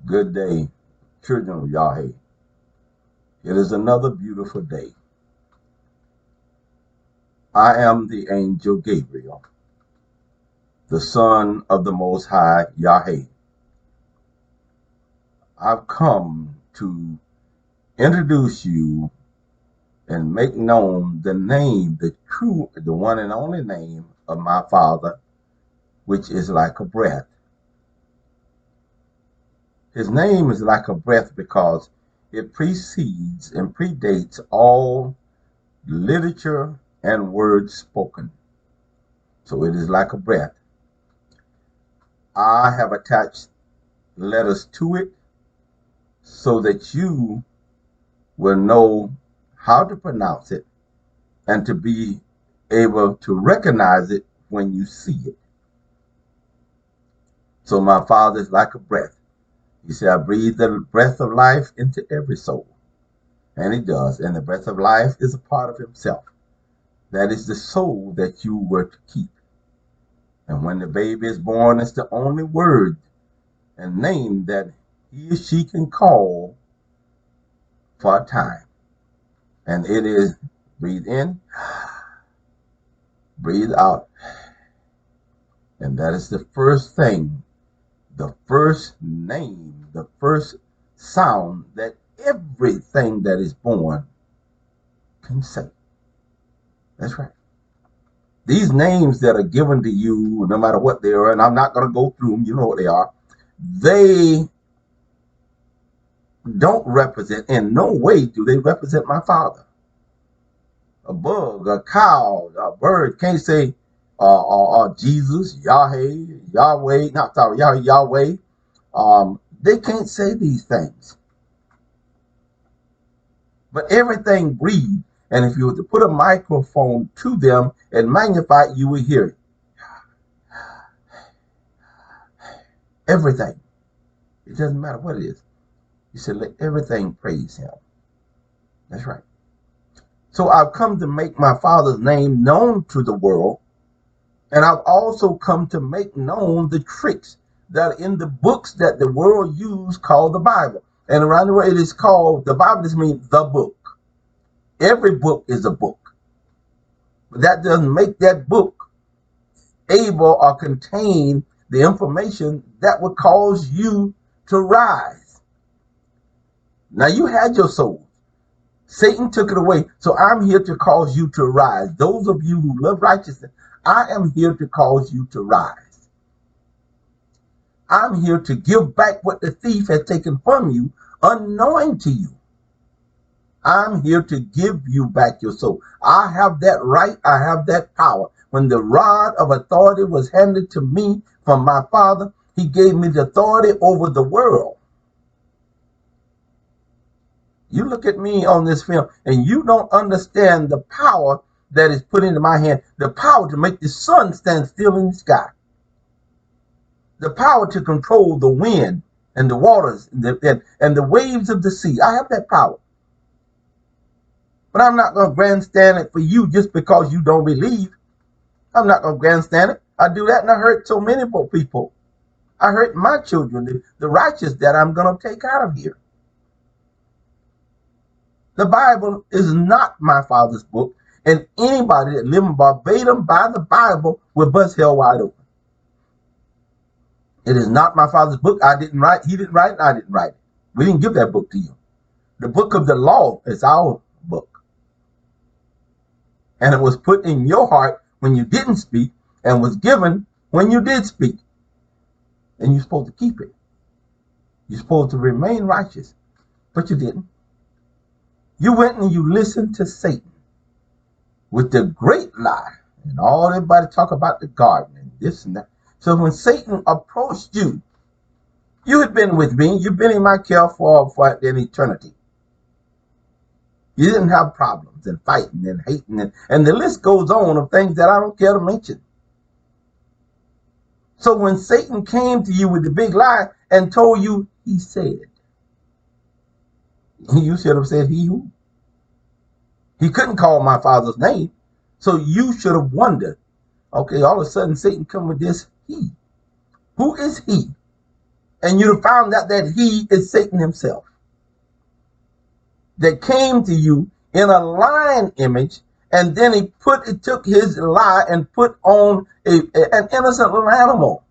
Good day, children of Yahweh. It is another beautiful day. I am the angel Gabriel, the son of the Most High Yahweh. I've come to introduce you and make known the name, the one and only name of my Father, which is like a breath. His name is like a breath because it precedes and predates all literature and words spoken. So it is like a breath. I have attached letters to it so that you will know how to pronounce it and to be able to recognize it when you see it. So my Father is like a breath. He said, I breathe the breath of life into every soul. And he does. And the breath of life is a part of himself. That is the soul that you were to keep. And when the baby is born, it's the only word and name that he or she can call for a time. And it is breathe in, breathe out. And that is the first thing, the first name, the first sound that everything that is born can say. That's right. These names that are given to you, no matter what they are, and I'm not going to go through them, you know what they are, they don't represent, in no way do they represent my Father. A bug, a cow, a bird can't say Jesus, Yahweh, not sorry, Yahweh. They can't say these things. But everything breathes. And if you were to put a microphone to them and magnify it, you will hear it. Everything. It doesn't matter what it is. He said, let everything praise him. That's right. So I've come to make my Father's name known to the world. And I've also come to make known the tricks that are in the books that the world use called the Bible. And around the world it is called, the Bible just means the book. Every book is a book. But that doesn't make that book able or contain the information that would cause you to rise. Now you had your soul. Satan took it away. So I'm here to cause you to rise. Those of you who love righteousness, I am here to cause you to rise. I'm here to give back what the thief has taken from you, unknowing to you. I'm here to give you back your soul. I have that right. I have that power. When the rod of authority was handed to me from my Father, he gave me the authority over the world. You look at me on this film and you don't understand the power that is put into my hand, the power to make the sun stand still in the sky, the power to control the wind and the waters and the waves of the sea. I have that power. But I'm not going to grandstand it for you just because you don't believe. I'm not going to grandstand it. I do that and I hurt so many people. I hurt my children, the righteous that I'm going to take out of here. The Bible is not my Father's book, and anybody that lives verbatim by the Bible will bust hell wide open. It is not my Father's book. I didn't write. He didn't write it. I didn't write it. We didn't give that book to you. The book of the law is our book. And it was put in your heart when you didn't speak and was given when you did speak. And you're supposed to keep it. You're supposed to remain righteous. But you didn't. You went and you listened to Satan with the great lie. And all everybody talk about the garden and this and that. So when Satan approached you, you had been with me. You've been in my care for an eternity. You didn't have problems and fighting and hating. And the list goes on of things that I don't care to mention. So when Satan came to you with the big lie and told you, he said, you should have said, he who? He couldn't call my Father's name. So you should have wondered, okay, all of a sudden Satan come with this he. Who is he? And you found out that he is Satan himself, that came to you in a lion image, and then he took his lie and put on an innocent little animal.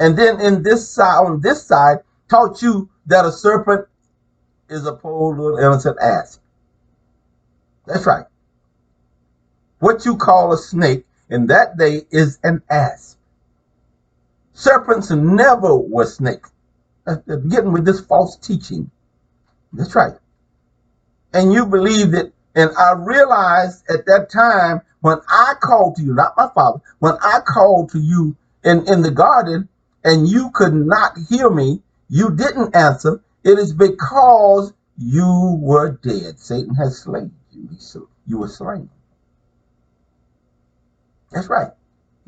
And then on this side, taught you that a serpent is a poor little innocent ass. That's right. What you call a snake in that day is an ass. Serpents never were snakes. Getting with this false teaching. That's right. And you believed it. And I realized at that time when I called to you, not my father, when I called to you in the garden and you could not hear me, you didn't answer. It is because you were dead. Satan has slain you. You were slain. That's right.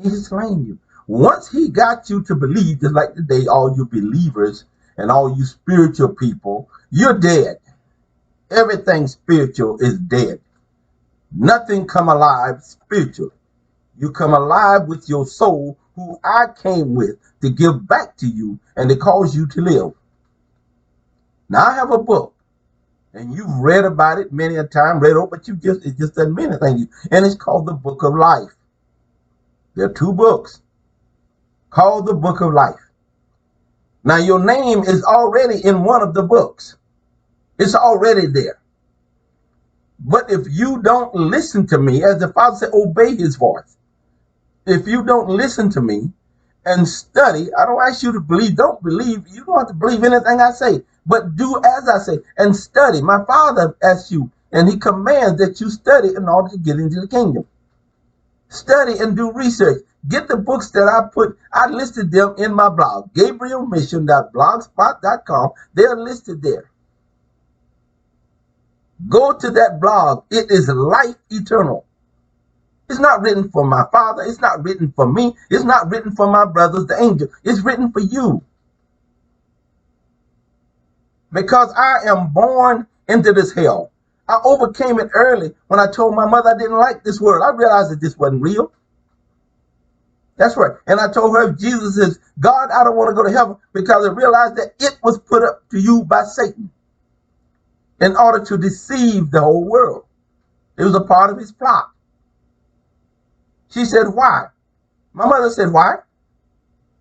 He has slain you. Once he got you to believe, just like today, all you believers and all you spiritual people, you're dead. Everything spiritual is dead. Nothing come alive spiritually. You come alive with your soul, who I came with to give back to you and to cause you to live. Now I have a book, and you've read about it many a time, but it just doesn't mean anything. And it's called the Book of Life. There are 2 books called the Book of Life. Now your name is already in one of the books. It's already there. But if you don't listen to me, as the Father said, obey his voice. If you don't listen to me and study, I don't ask you to believe. Don't believe. You don't have to believe anything I say, but do as I say and study. My Father asks you, and he commands that you study in order to get into the kingdom. Study and do research. Get the books that I listed them in my blog, GabrielMission.blogspot.com. They're listed there. Go to that blog. It is life eternal. It's not written for my father. It's not written for me. It's not written for my brothers, the angel. It's written for you. Because I am born into this hell. I overcame it early when I told my mother I didn't like this world. I realized that this wasn't real. That's right. And I told her, if Jesus is God, I don't want to go to heaven, because I realized that it was put up to you by Satan in order to deceive the whole world. It was a part of his plot. She said, why? My mother said, why?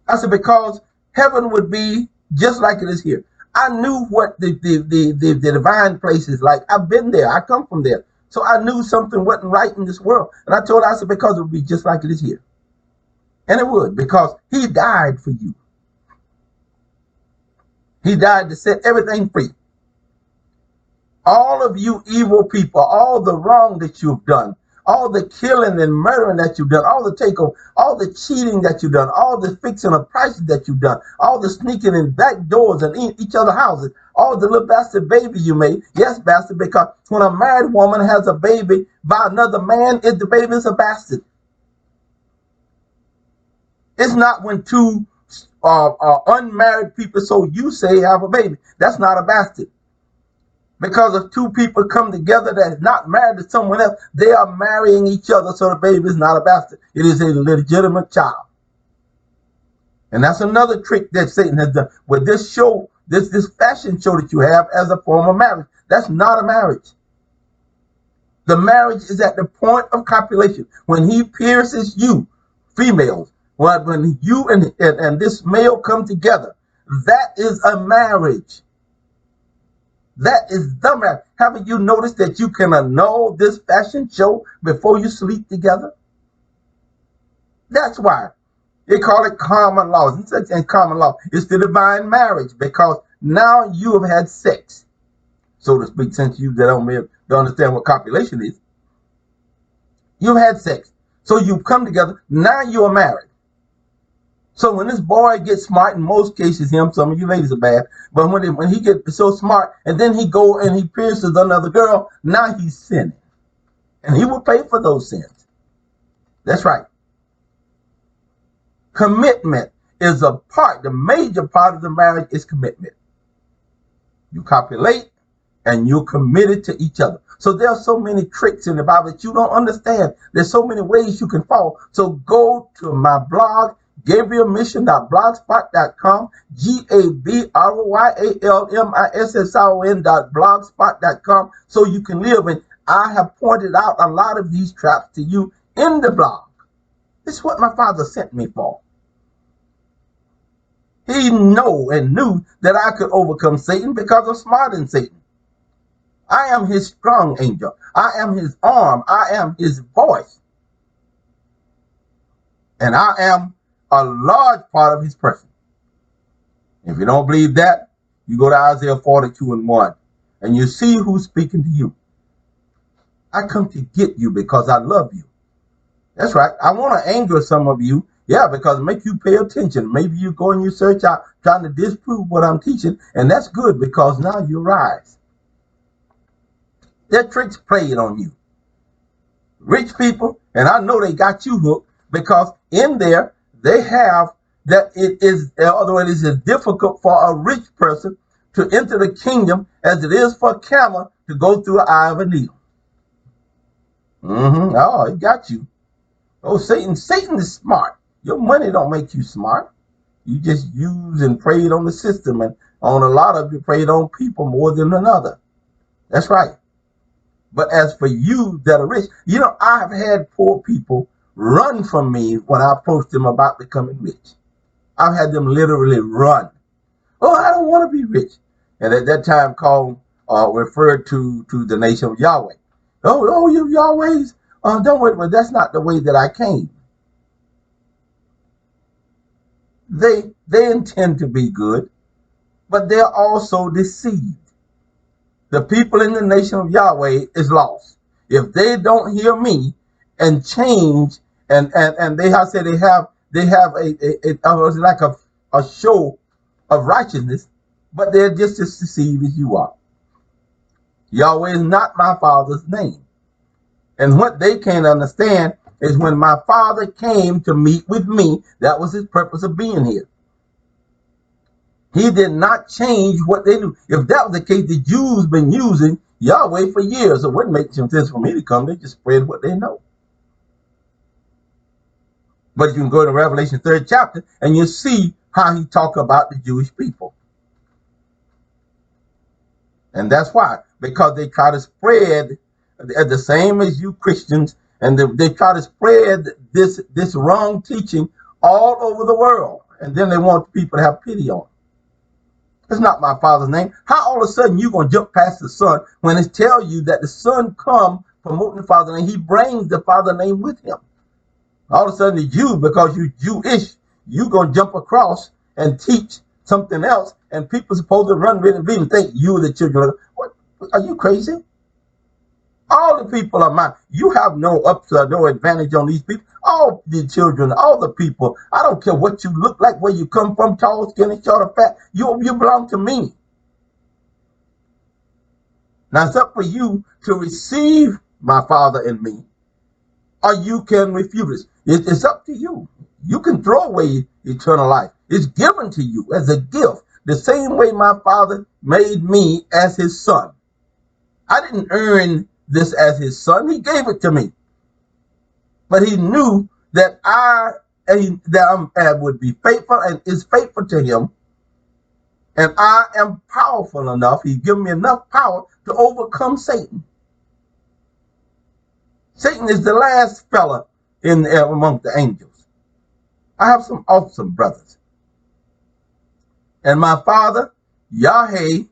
I said, because heaven would be just like it is here. I knew what the divine place is like. I've been there. I come from there. So I knew something wasn't right in this world. And I told her, I said, because it would be just like it is here. And it would, because he died for you. He died to set everything free. All of you evil people, all the wrong that you've done, all the killing and murdering that you've done, all the takeover, all the cheating that you've done, all the fixing of prices that you've done, all the sneaking in back doors and in each other's houses, all the little bastard baby you made. Yes, bastard, because when a married woman has a baby by another man, the baby is a bastard. It's not when 2 unmarried people, so you say, have a baby. That's not a bastard. Because if 2 people come together that's not married to someone else, they are marrying each other, so the baby is not a bastard. It is a legitimate child. And that's another trick that Satan has done with this show, this fashion show that you have as a form of marriage. That's not a marriage. The marriage is at the point of copulation. When he pierces you, females, when you and this male come together, that is a marriage. That is the marriage. Haven't you noticed that you can annul this fashion show before you sleep together? That's why they call it common law. And common law is the divine marriage, because now you have had sex, so to speak, since you don't understand what copulation is. You've had sex, so you've come together. Now you are married. So when this boy gets smart, in most cases him, some of you ladies are bad, but when he gets so smart and then he go and he pierces another girl, now he's sinning. And he will pay for those sins. That's right. Commitment is a part, the major part of the marriage is commitment. You copulate and you're committed to each other. So there are so many tricks in the Bible that you don't understand. There's so many ways you can fall. So go to my blog, GabryalMission.blogspot.com, GABRYALMISSION.blogspot.com, so you can live. And I have pointed out a lot of these traps to you in the blog. This is what my Father sent me for. He knew that I could overcome Satan because I'm smarter than Satan. I am his strong angel. I am his arm. I am his voice. And I am a large part of his person. If you don't believe that, you go to Isaiah 42:1 and you see who's speaking to you. I come to get you because I love you. That's right. I want to anger some of you. Yeah, because it make you pay attention. Maybe you go and you search out trying to disprove what I'm teaching. And that's good because now you rise. Their tricks played on you. Rich people, and I know they got you hooked because in there they have that it is, although it is as difficult for a rich person to enter the kingdom as it is for a camel to go through the eye of a needle. Oh, it got you. Oh, Satan is smart. Your money don't make you smart. You just use and preyed on the system, and on a lot of you preyed on people more than another. That's right. But as for you that are rich, I have had poor people run from me when I approached them about becoming rich. I've had them literally run. Oh, I don't want to be rich. And at that time referred to the nation of Yahweh. Oh, you Yahwehs, don't worry, but that's not the way that I came. They intend to be good, but they're also deceived. The people in the nation of Yahweh is lost. If they don't hear me and change, and they have said they have like a show of righteousness, but they're just as deceived as you are. Yahweh is not my Father's name. And what they can't understand is when my Father came to meet with me, that was his purpose of being here. He did not change what they knew. If that was the case, the Jews been using Yahweh for years. So it wouldn't make some sense for me to come. They just spread what they know. But you can go to Revelation 3rd chapter and you see how he talked about the Jewish people. And that's why. Because they try to spread the same as you Christians, and they try to spread this wrong teaching all over the world. And then they want people to have pity on them. It's not my Father's name. How all of a sudden you going to jump past the Son when it tells you that the Son come promoting the Father's name? He brings the Father's name with him. All of a sudden the Jew, because you Jewish, you going to jump across and teach something else, and people supposed to run with it and think you are the children of God. What? Are you crazy? All the people are mine. You have no advantage on these people. All the children, all the people. I don't care what you look like, where you come from, tall, skinny, short, or fat. You belong to me. Now it's up for you to receive my Father in me, or you can refuse it. It's up to you. You can throw away eternal life. It's given to you as a gift, the same way my Father made me as his son. I didn't earn this as his son. He gave it to me. But he knew that I would be faithful and is faithful to him. And I am powerful enough. He's given me enough power to overcome Satan. Satan is the last fella among the angels. I have some awesome brothers. And my Father, Yahweh,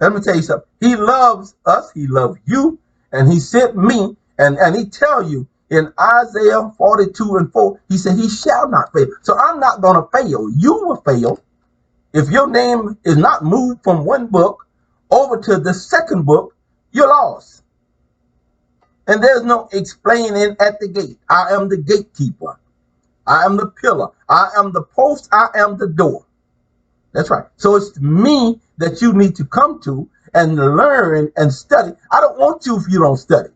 let me tell you something. He loves us. He loves you. And he sent me. And he tell you in Isaiah 42:4, he said, he shall not fail. So I'm not going to fail. You will fail. If your name is not moved from one book over to the second book, you're lost. And there's no explaining at the gate. I am the gatekeeper. I am the pillar. I am the post. I am the door. That's right. So it's me that you need to come to and learn and study. I don't want you if you don't study.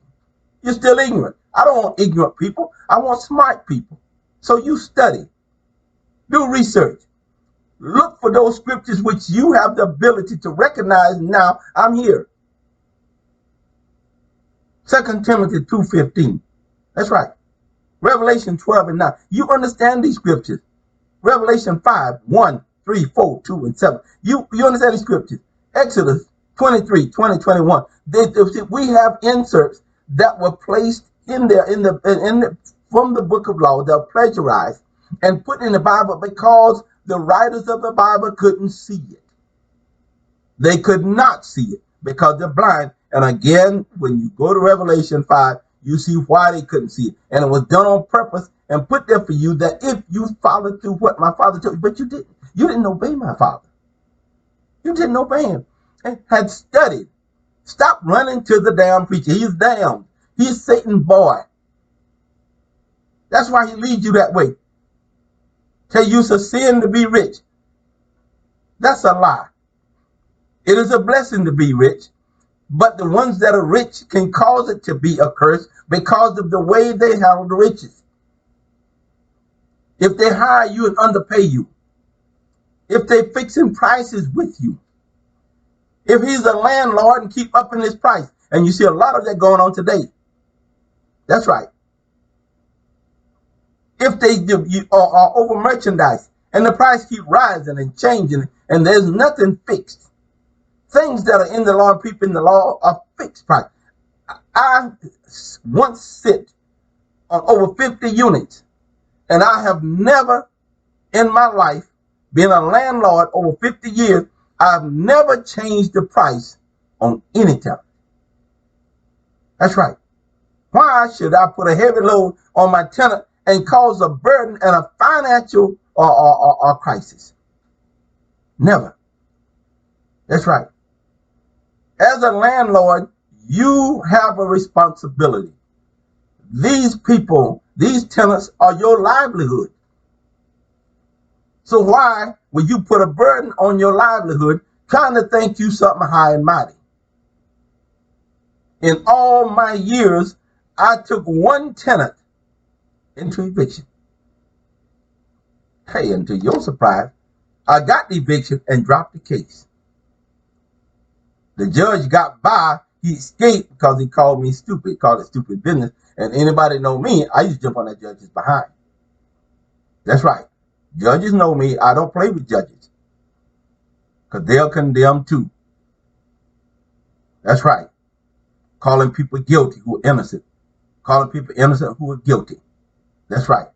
You're still ignorant. I don't want ignorant people. I want smart people. So you study. Do research. Look for those scriptures which you have the ability to recognize. Now I'm here. 2 Timothy 2:15. That's right. Revelation 12:9. You understand these scriptures. Revelation 5, 1, 3, 4, 2, and 7. You understand the scriptures. Exodus 23, 20, 21. We have inserts that were placed in there from the book of law that are plagiarized and put in the Bible because the writers of the Bible couldn't see it. They could not see it because they're blind. And again, when you go to Revelation 5, you see why they couldn't see it. And it was done on purpose and put there for you that if you followed through what my father told you, but you didn't. You didn't obey my father. You didn't obey him. And had studied. Stop running to the damn preacher. He's damned. He's Satan's boy. That's why he leads you that way. Tell you it's a sin to be rich. That's a lie. It is a blessing to be rich, but the ones that are rich can cause it to be a curse because of the way they handle the riches. If they hire you and underpay you, if they're fixing prices with you, if he's a landlord and keep upping his price, and you see a lot of that going on today. That's right. If they do, you are over merchandise and the price keep rising and changing and there's nothing fixed. Things that are in the law and people in the law are fixed price. I once sit on over 50 units and I have never in my life been a landlord over 50 years. I've never changed the price on any tenant. That's right. Why should I put a heavy load on my tenant and cause a burden and a financial crisis? Never. That's right. As a landlord, you have a responsibility. These people, these tenants are your livelihood. So why would you put a burden on your livelihood trying to think you something high and mighty? In all my years, I took one tenant into eviction. Hey, and to your surprise, I got the eviction and dropped the case. The judge got by. He escaped because he called me stupid, called it stupid business. And anybody know me, I used to jump on that judge's behind. That's right. Judges know me. I don't play with judges because they'll condemn too. That's right. Calling people guilty who are innocent. Calling people innocent who are guilty. That's right.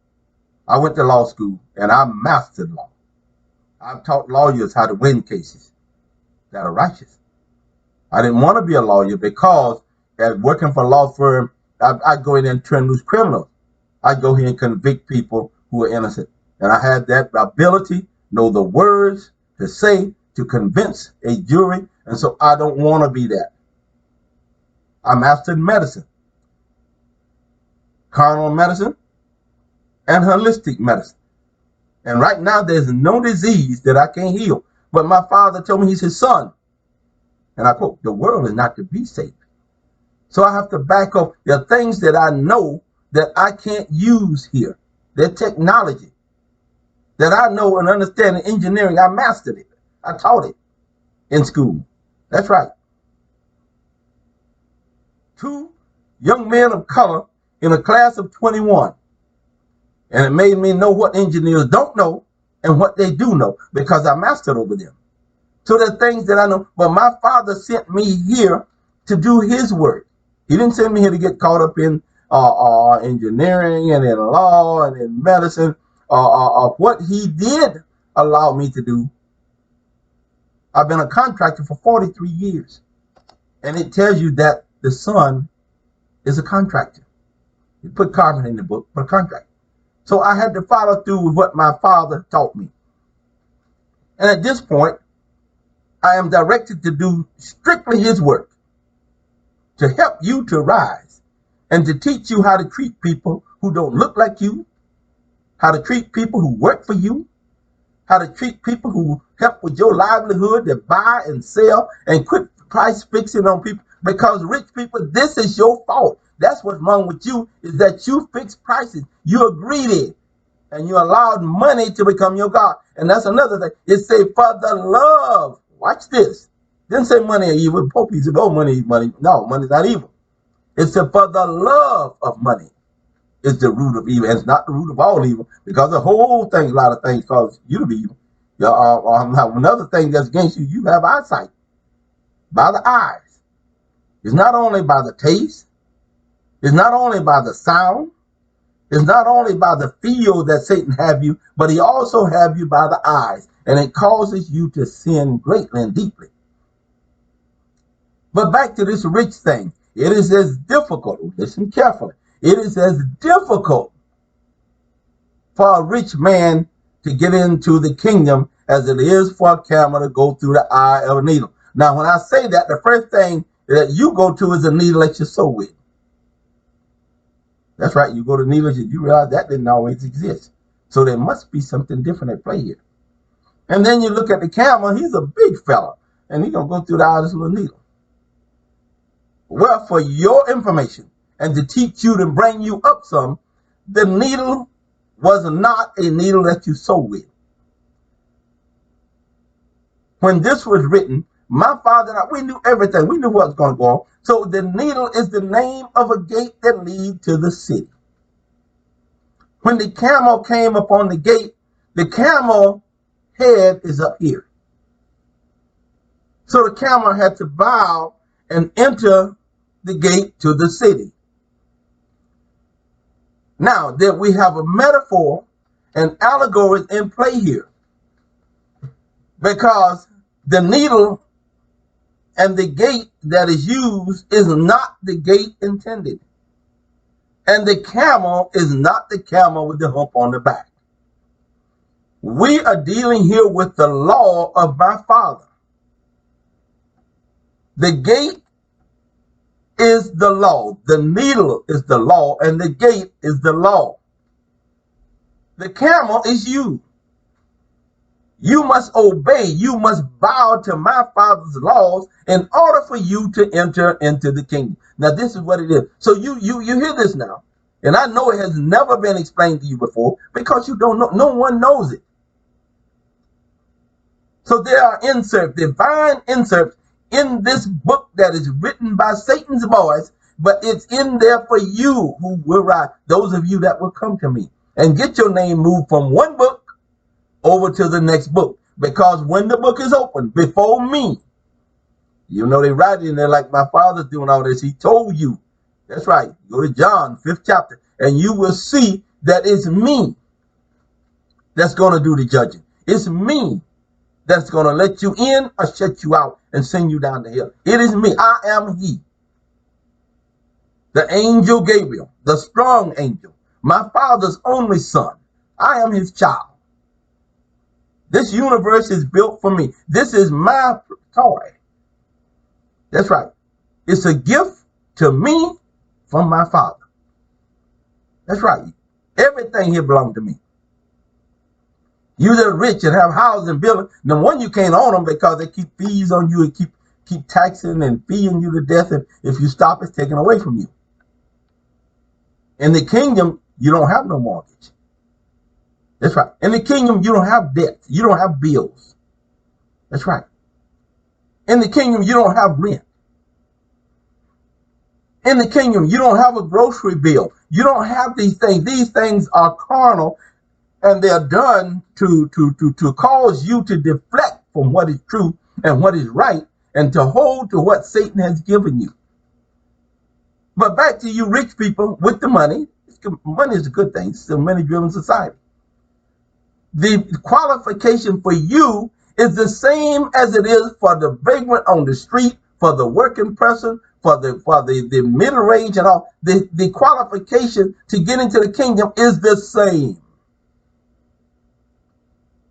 I went to law school and I mastered law. I've taught lawyers how to win cases that are righteous. I didn't want to be a lawyer because at working for a law firm, I'd go in and turn loose criminals. I'd go here and convict people who are innocent. And I had that ability, know the words to say, to convince a jury. And so I don't want to be that. I mastered medicine, carnal medicine, and holistic medicine. And right now there's no disease that I can't heal. But my father told me, he said, son, and I quote, the world is not to be saved. So I have to back up. There are things that I know that I can't use here. They're technology that I know and understand in engineering. I mastered it. I taught it in school. That's right. 2 young men of color in a class of 21. And it made me know what engineers don't know and what they do know because I mastered over them. So there are things that I know. But my father sent me here to do his work. He didn't send me here to get caught up in engineering and in law and in medicine. What he did allow me to do. I've been a contractor for 43 years. And it tells you that the son is a contractor. You put Carmen in the book, but a contractor. So I had to follow through with what my father taught me. And at this point, I am directed to do strictly his work, to help you to rise and to teach you how to treat people who don't look like you, how to treat people who work for you, how to treat people who help with your livelihood, to buy and sell and quit price fixing on people. Because rich people, this is your fault. That's what's wrong with you, is that you fix prices. You're greedy and you allowed money to become your God. And that's another thing. It say for the love. Watch this. Didn't say money is evil. Pope said, oh, money is money. No, money's not evil. It's for the love of money. is the root of evil. And it's not the root of all evil, because the whole thing, a lot of things cause you to be evil. Another thing that's against you, you have eyesight. By the eyes. It's not only by the taste. It's not only by the sound. It's not only by the feel that Satan have you, but he also have you by the eyes. And it causes you to sin greatly and deeply. But back to this rich thing. It is as difficult, listen carefully, it is as difficult for a rich man to get into the kingdom as it is for a camel to go through the eye of a needle. Now, when I say that, the first thing that you go to is a needle that you sew with. That's right, you go to needles, you realize that didn't always exist. So there must be something different at play here. And then you look at the camel, he's a big fella, and he's going to go through the eye of this little needle. Well, for your information and to teach you to bring you up some, the needle was not a needle that you sew with. When this was written, my father and I, we knew everything. We knew what was going to go on. So the needle is the name of a gate that leads to the city. When the camel came upon the gate, the camel head is up here. So the camel had to bow and enter the gate to the city. Now that we have a metaphor and allegory in play here, because the needle and the gate that is used is not the gate intended, and the camel is not the camel with the hump on the back. We are dealing here with the law of my father. The gate is the law. The needle is the law, and the gate is the law. The camel is you. You must obey. You must bow to my father's laws in order for you to enter into the kingdom. Now, this is what it is. So you hear this now, and I know it has never been explained to you before because you don't know. No one knows it. So there are inserts, divine inserts, in this book that is written by Satan's boys, but it's in there for you who will write, those of you that will come to me and get your name moved from one book over to the next book. Because when the book is open before me, you know, they write in there like my father's doing all this. He told you. That's right. Go to John, 5th chapter, and you will see that it's me that's going to do the judging. It's me that's going to let you in or shut you out and send you down the hill. It is me. I am he. The angel Gabriel, the strong angel, my father's only son. I am his child. This universe is built for me. This is my toy. That's right. It's a gift to me from my father. That's right. Everything here belongs to me. You that are rich and have houses and buildings, no one you can't own them because they keep fees on you and keep taxing and feeing you to death. And if you stop, it's taken away from you. In the kingdom, you don't have no mortgage. That's right. In the kingdom, you don't have debt. You don't have bills. That's right. In the kingdom, you don't have rent. In the kingdom, you don't have a grocery bill. You don't have these things. These things are carnal, and they're done to cause you to deflect from what is true and what is right, and to hold to what Satan has given you. But back to you rich people with the money. Money is a good thing. It's a money-driven society. The qualification for you is the same as it is for the vagrant on the street, for the working person, for the middle range and all. The qualification to get into the kingdom is the same.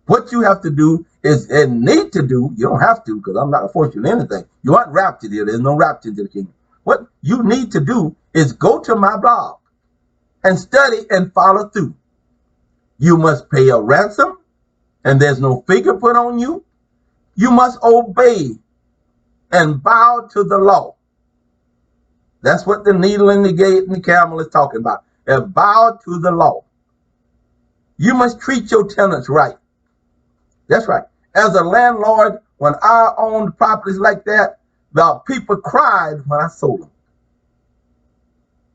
What you have to do is, and need to do, you don't have to, because I'm not forcing anything. You aren't raptured here. There's no rapture into the kingdom. What you need to do is go to my blog and study and follow through. You must pay a ransom, and there's no figure put on you. You must obey and bow to the law. That's what the needle and the gate and the camel is talking about. And bow to the law. You must treat your tenants right. That's right. As a landlord, when I owned properties like that, the people cried when I sold them.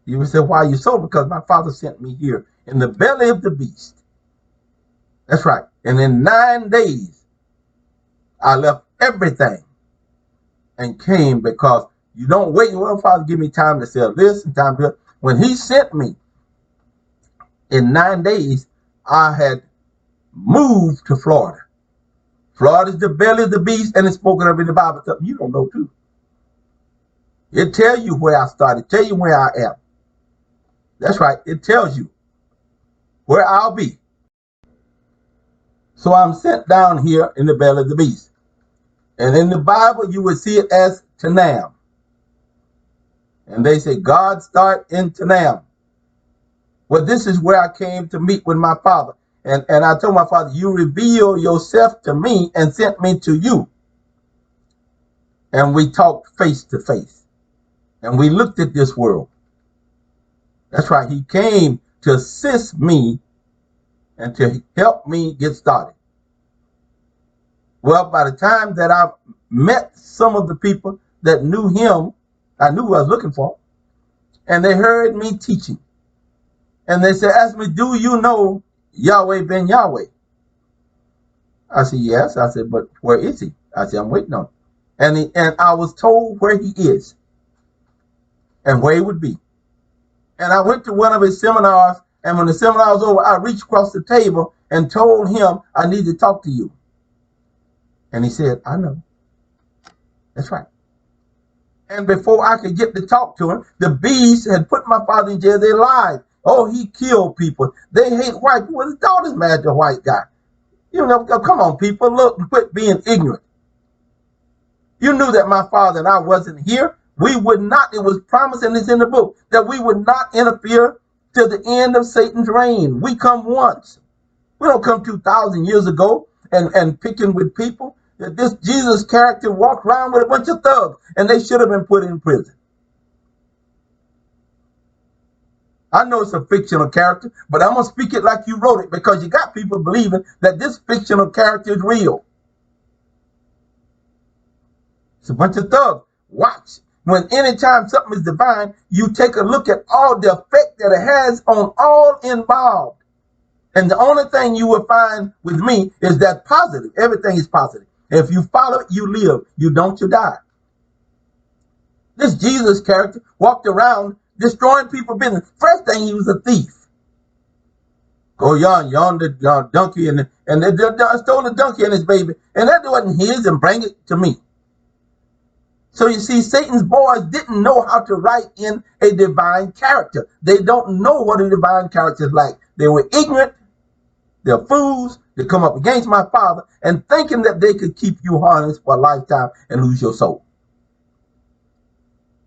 You would say, why are you so? Because my Father sent me here in the belly of the beast. That's right. And in 9 days, I left everything and came, because you don't wait. Well, Father, give me time to sell this and time to that. When he sent me, in 9 days, I had moved to Florida. Florida is the belly of the beast, and it's spoken of in the Bible. Something you don't know too. It tells you where I started, tell you where I am. That's right. It tells you where I'll be. So I'm sent down here in the belly of the beast. And in the Bible, you would see it as Tanam. And they say, God start in Tanam. Well, this is where I came to meet with my Father. And I told my Father, you reveal yourself to me and sent me to you. And we talked face to face. And we looked at this world. That's right. He came to assist me and to help me get started. Well, by the time that I met some of the people that knew him, I knew who I was looking for. And they heard me teaching. And they said, ask me, do you know Yahweh ben Yahweh? I said, yes. I said, but where is he? I said, I'm waiting on him. And I was told where he is and where he would be. And I went to one of his seminars, and when the seminar was over, I reached across the table and told him, I need to talk to you. And he said, I know. That's right. And before I could get to talk to him, the beast had put my father in jail. They lied. Oh, he killed people. They hate white people. His daughter's married to a white guy. You know, come on, people. Look, quit being ignorant. You knew that my father and I wasn't here. We would not, it was promised, and it's in the book, that we would not interfere till the end of Satan's reign. We come once. We don't come 2,000 years ago and picking with people. This Jesus character walked around with a bunch of thugs, and they should have been put in prison. I know it's a fictional character, but I'm going to speak it like you wrote it, because you got people believing that this fictional character is real. It's a bunch of thugs. Watch. When anytime something is divine, you take a look at all the effect that it has on all involved. And the only thing you will find with me is that positive. Everything is positive. If you follow it, you live. You don't, you die. This Jesus character walked around destroying people's business. First thing, he was a thief. Go yonder donkey, and they stole the donkey and his baby. And that wasn't his, and bring it to me. So you see, Satan's boys didn't know how to write in a divine character. They don't know what a divine character is like. They were ignorant. They're fools. They come up against my father and thinking that they could keep you harnessed for a lifetime and lose your soul.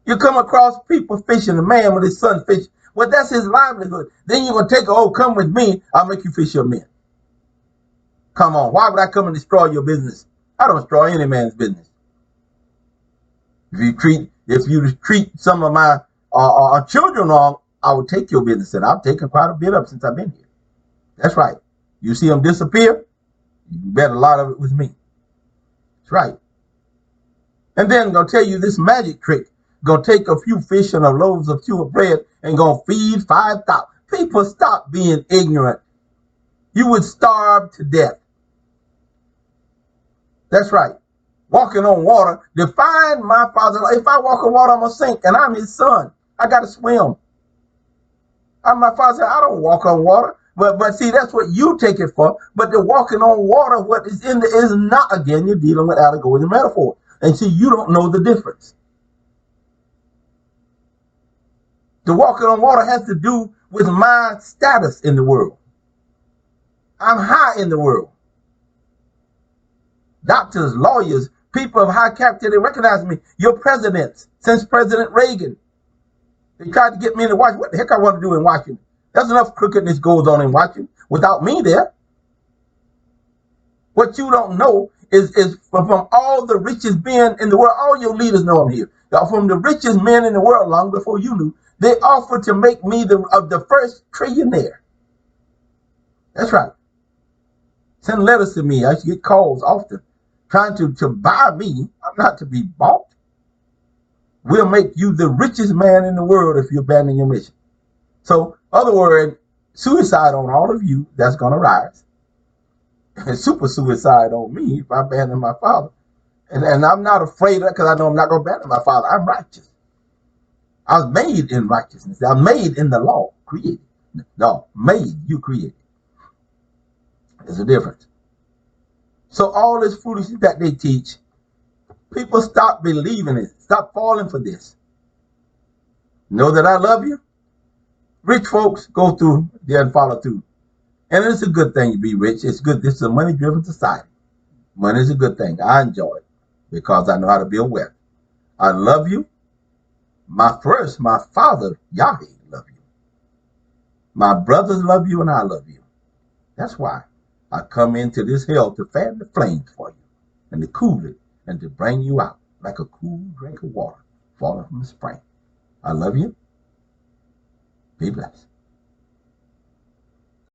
You come across people fishing, a man with his son fishing. Well, that's his livelihood. Then you're going to take, oh, come with me. I'll make you fish your men. Come on. Why would I come and destroy your business? I don't destroy any man's business. If you treat some of my children wrong, I will take your business. And I've taken quite a bit up since I've been here. That's right. You see them disappear, you bet a lot of it was me. That's right. And then I'm going to tell you this magic trick. Going to take a few fish and a loaves of pure bread and going to feed 5,000. People, stop being ignorant. You would starve to death. That's right. Walking on water. Define my father. If I walk on water, I'm going to sink, and I'm his son. I got to swim. My father said, I don't walk on water. But see, that's what you take it for. But the walking on water, what is in there is not, again, you're dealing with allegory and metaphor. And see, you don't know the difference. The walking on water has to do with my status in the world. I'm high in the world. Doctors, lawyers, people of high character, they recognize me. Your presidents, since President Reagan, they tried to get me to Washington. What the heck I want to do in Washington? There's enough crookedness goes on in Washington without me there. What you don't know is from all the richest men in the world, all your leaders know I'm here. From the richest men in the world long before you knew, they offered to make me the first trillionaire. That's right. Send letters to me. I used to get calls often trying to buy me. I'm not to be bought. will make you the richest man in the world if you abandon your mission. So, other word, suicide on all of you, that's going to rise. And super suicide on me if I abandon my father. And I'm not afraid of that because I know I'm not going to abandon my father. I'm righteous. I was made in righteousness. I was made in the law, created. No, made, you created. There's a difference. So all this foolishness that they teach, people stop believing it. Stop falling for this. Know that I love you. Rich folks go through there and follow through. And it's a good thing to be rich. It's good. This is a money-driven society. Money is a good thing. I enjoy it because I know how to build wealth. I love you. My father, Yahweh, love you. My brothers love you and I love you. That's why I come into this hell to fan the flames for you and to cool it and to bring you out like a cool drink of water falling from the spring. I love you. Be blessed.